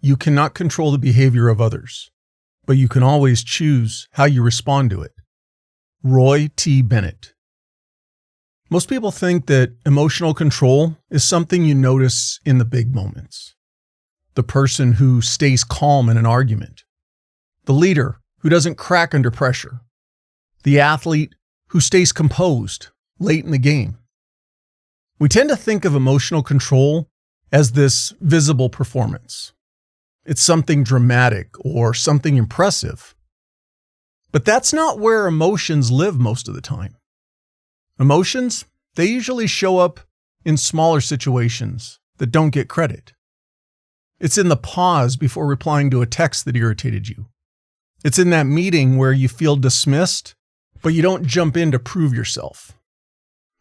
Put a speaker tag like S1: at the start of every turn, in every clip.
S1: You cannot control the behavior of others, but you can always choose how you respond to it. Roy T. Bennett. Most people think that emotional control is something you notice in the big moments. The person who stays calm in an argument. The leader who doesn't crack under pressure. The athlete who stays composed late in the game. We tend to think of emotional control as this visible performance. It's something dramatic or something impressive. But that's not where emotions live most of the time. Emotions, they usually show up in smaller situations that don't get credit. It's in the pause before replying to a text that irritated you. It's in that meeting where you feel dismissed, but you don't jump in to prove yourself.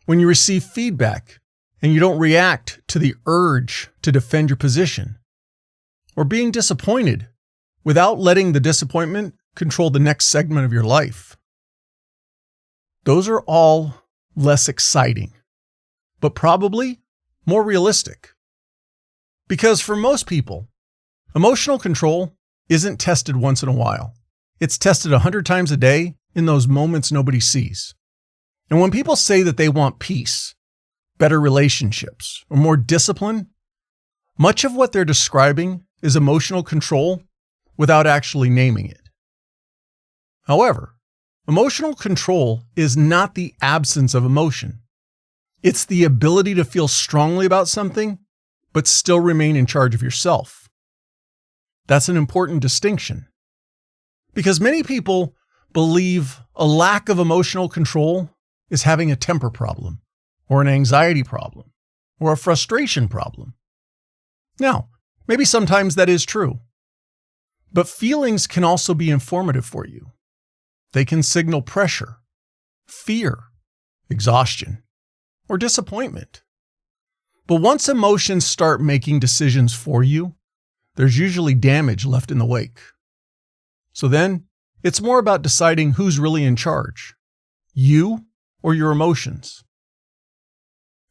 S1: When you receive feedback and you don't react to the urge to defend your position. Or being disappointed without letting the disappointment control the next segment of your life. Those are all less exciting, but probably more realistic. Because for most people, emotional control isn't tested once in a while. It's tested 100 times a day in those moments nobody sees. And when people say that they want peace, better relationships, or more discipline, much of what they're describing is emotional control without actually naming it. However, emotional control is not the absence of emotion. It's the ability to feel strongly about something, but still remain in charge of yourself. That's an important distinction. Because many people believe a lack of emotional control is having a temper problem, or an anxiety problem, or a frustration problem. Now, maybe sometimes that is true. But feelings can also be informative for you. They can signal pressure, fear, exhaustion, or disappointment. But once emotions start making decisions for you, there's usually damage left in the wake. So then, it's more about deciding who's really in charge, you or your emotions.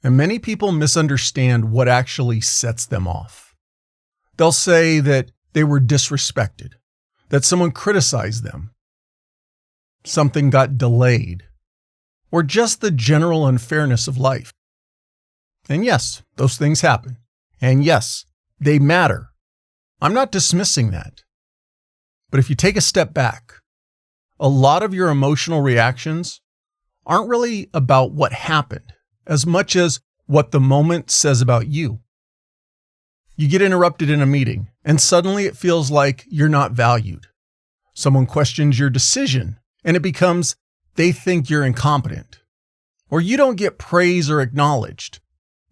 S1: And many people misunderstand what actually sets them off. They'll say that they were disrespected, that someone criticized them, something got delayed, or just the general unfairness of life. And yes, those things happen. And yes, they matter. I'm not dismissing that. But if you take a step back, a lot of your emotional reactions aren't really about what happened as much as what the moment says about you. You get interrupted in a meeting, and suddenly it feels like you're not valued. Someone questions your decision, and it becomes they think you're incompetent. Or you don't get praise or acknowledged,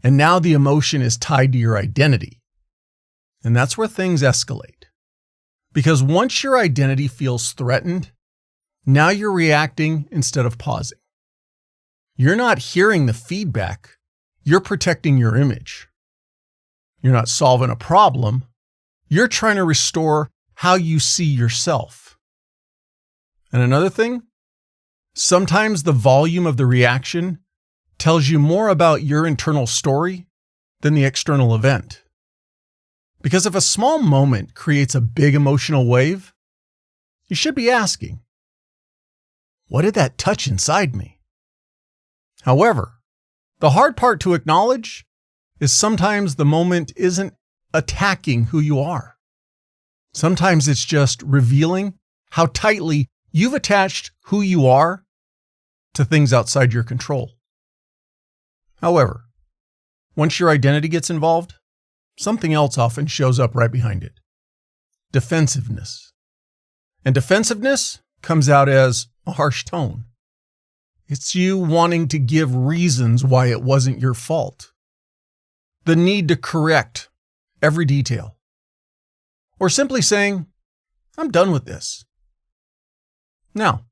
S1: and now the emotion is tied to your identity. And that's where things escalate. Because once your identity feels threatened, now you're reacting instead of pausing. You're not hearing the feedback, you're protecting your image. You're not solving a problem, you're trying to restore how you see yourself. And another thing, sometimes the volume of the reaction tells you more about your internal story than the external event. Because if a small moment creates a big emotional wave, you should be asking, what did that touch inside me? However, the hard part to acknowledge is sometimes the moment isn't attacking who you are. Sometimes it's just revealing how tightly you've attached who you are to things outside your control. However, once your identity gets involved, something else often shows up right behind it. Defensiveness. And defensiveness comes out as a harsh tone. It's you wanting to give reasons why it wasn't your fault. The need to correct every detail. Or simply saying, I'm done with this. Now,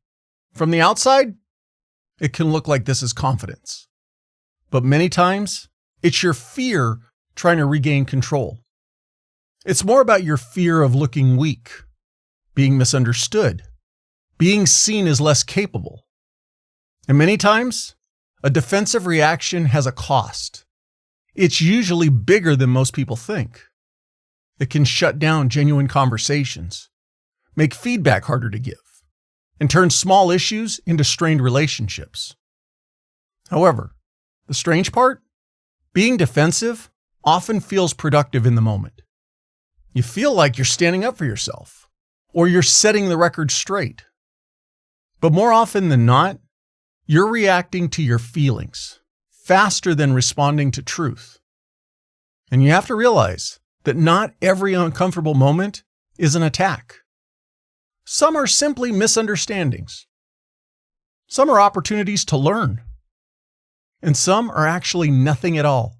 S1: from the outside, it can look like this is confidence. But many times, it's your fear trying to regain control. It's more about your fear of looking weak, being misunderstood, being seen as less capable. And many times, a defensive reaction has a cost. It's usually bigger than most people think. It can shut down genuine conversations, make feedback harder to give, and turn small issues into strained relationships. However, the strange part? Being defensive often feels productive in the moment. You feel like you're standing up for yourself, or you're setting the record straight. But more often than not, you're reacting to your feelings faster than responding to truth. And you have to realize that not every uncomfortable moment is an attack. Some are simply misunderstandings. Some are opportunities to learn. And some are actually nothing at all,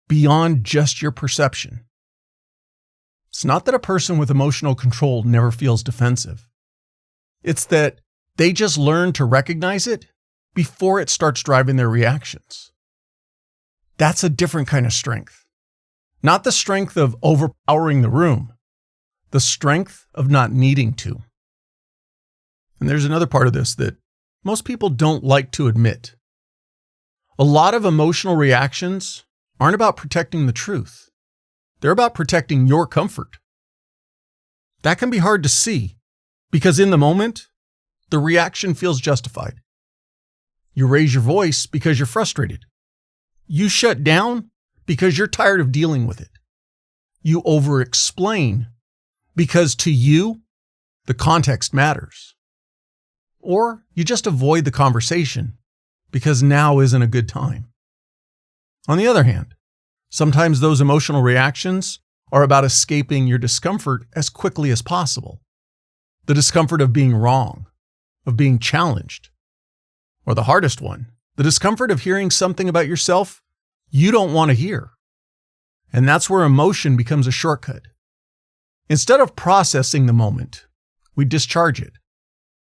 S1: beyond just your perception. It's not that a person with emotional control never feels defensive. It's that they just learn to recognize it before it starts driving their reactions. That's a different kind of strength. Not the strength of overpowering the room, the strength of not needing to. And there's another part of this that most people don't like to admit. A lot of emotional reactions aren't about protecting the truth. They're about protecting your comfort. That can be hard to see because in the moment, the reaction feels justified. You raise your voice because you're frustrated. You shut down because you're tired of dealing with it. You over-explain because to you, the context matters. Or you just avoid the conversation because now isn't a good time. On the other hand, sometimes those emotional reactions are about escaping your discomfort as quickly as possible. The discomfort of being wrong, of being challenged. Or the hardest one, the discomfort of hearing something about yourself you don't want to hear. And that's where emotion becomes a shortcut. Instead of processing the moment, we discharge it.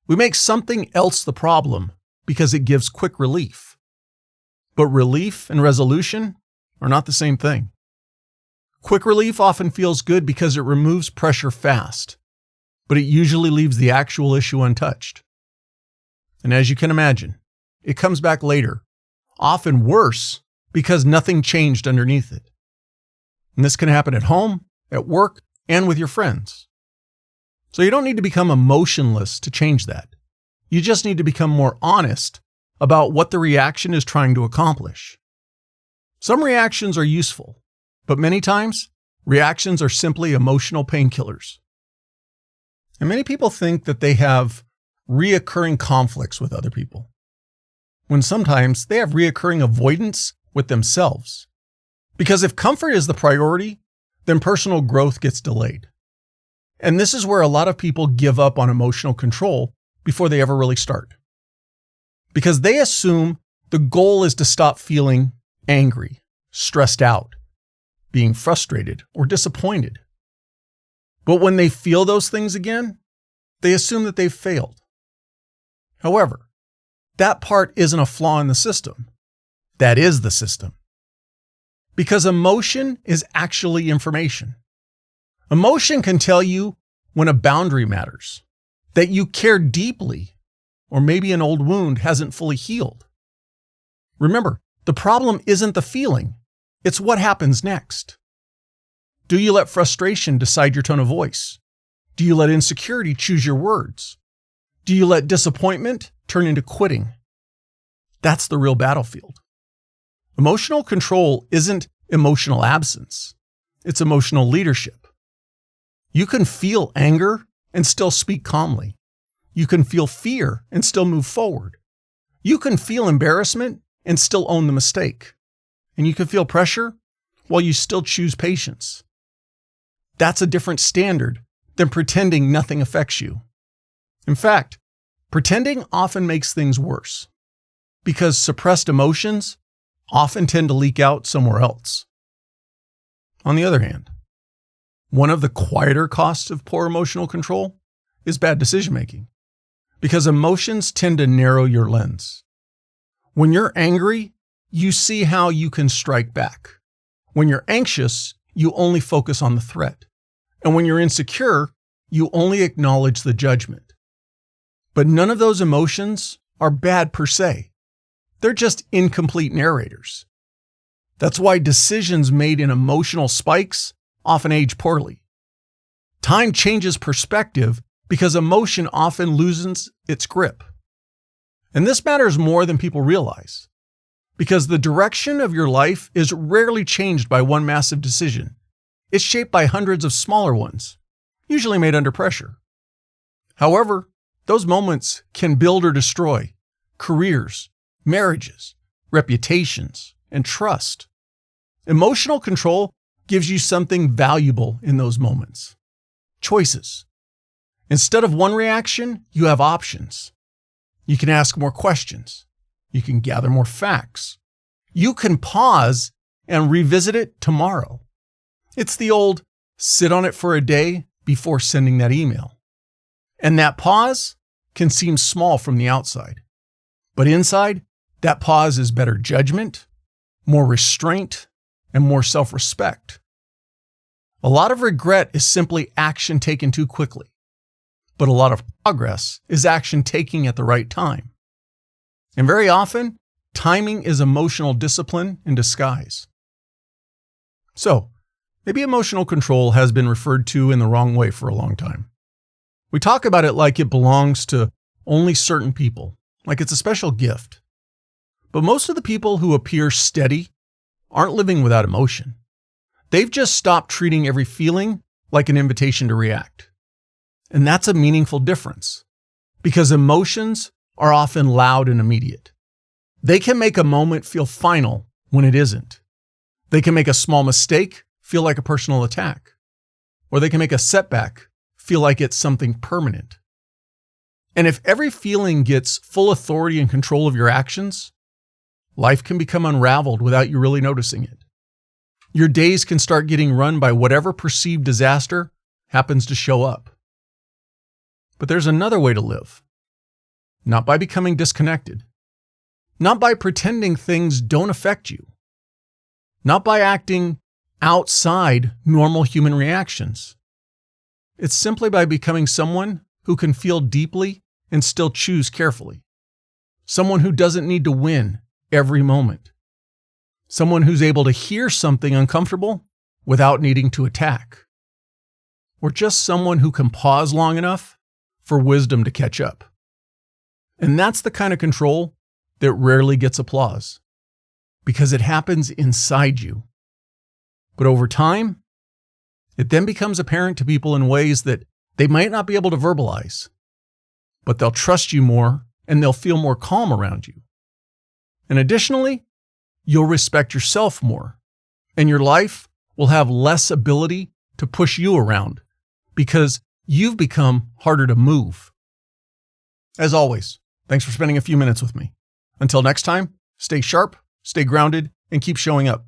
S1: We make something else the problem because it gives quick relief. But relief and resolution are not the same thing. Quick relief often feels good because it removes pressure fast, but it usually leaves the actual issue untouched. And as you can imagine, it comes back later, often worse because nothing changed underneath it. And this can happen at home, at work, and with your friends. So you don't need to become emotionless to change that. You just need to become more honest about what the reaction is trying to accomplish. Some reactions are useful, but many times, reactions are simply emotional painkillers. And many people think that they have reoccurring conflicts with other people, when sometimes they have reoccurring avoidance with themselves. Because if comfort is the priority, then personal growth gets delayed. And this is where a lot of people give up on emotional control before they ever really start. Because they assume the goal is to stop feeling angry, stressed out, being frustrated, or disappointed. But when they feel those things again, they assume that they've failed. However, that part isn't a flaw in the system. That is the system. Because emotion is actually information. Emotion can tell you when a boundary matters, that you care deeply, or maybe an old wound hasn't fully healed. Remember, the problem isn't the feeling, it's what happens next. Do you let frustration decide your tone of voice? Do you let insecurity choose your words? Do you let disappointment turn into quitting? That's the real battlefield. Emotional control isn't emotional absence. It's emotional leadership. You can feel anger and still speak calmly. You can feel fear and still move forward. You can feel embarrassment and still own the mistake. And you can feel pressure while you still choose patience. That's a different standard than pretending nothing affects you. In fact, pretending often makes things worse because suppressed emotions often tend to leak out somewhere else. On the other hand, one of the quieter costs of poor emotional control is bad decision-making, because emotions tend to narrow your lens. When you're angry, you see how you can strike back. When you're anxious, you only focus on the threat. And when you're insecure, you only acknowledge the judgment. But none of those emotions are bad per se. They're just incomplete narrators. That's why decisions made in emotional spikes often age poorly. Time changes perspective because emotion often loosens its grip. And this matters more than people realize, because the direction of your life is rarely changed by one massive decision. It's shaped by hundreds of smaller ones, usually made under pressure. However, those moments can build or destroy careers, marriages, reputations, and trust. Emotional control gives you something valuable in those moments. Choices. Instead of one reaction, you have options. You can ask more questions. You can gather more facts. You can pause and revisit it tomorrow. It's the old sit on it for a day before sending that email. And that pause can seem small from the outside. But inside, that pause is better judgment, more restraint, and more self-respect. A lot of regret is simply action taken too quickly. But a lot of progress is action taking at the right time. And very often, timing is emotional discipline in disguise. So, maybe emotional control has been referred to in the wrong way for a long time. We talk about it like it belongs to only certain people, like it's a special gift. But most of the people who appear steady aren't living without emotion. They've just stopped treating every feeling like an invitation to react. And that's a meaningful difference, because emotions are often loud and immediate. They can make a moment feel final when it isn't. They can make a small mistake feel like a personal attack, or they can make a setback feel like it's something permanent. And if every feeling gets full authority and control of your actions, life can become unraveled without you really noticing it. Your days can start getting run by whatever perceived disaster happens to show up. But there's another way to live. Not by becoming disconnected. Not by pretending things don't affect you. Not by acting outside normal human reactions. It's simply by becoming someone who can feel deeply and still choose carefully. Someone who doesn't need to win every moment. Someone who's able to hear something uncomfortable without needing to attack. Or just someone who can pause long enough for wisdom to catch up. And that's the kind of control that rarely gets applause, because it happens inside you. But over time, it then becomes apparent to people in ways that they might not be able to verbalize, but they'll trust you more and they'll feel more calm around you. And additionally, you'll respect yourself more, and your life will have less ability to push you around because you've become harder to move. As always, thanks for spending a few minutes with me. Until next time, stay sharp, stay grounded, and keep showing up.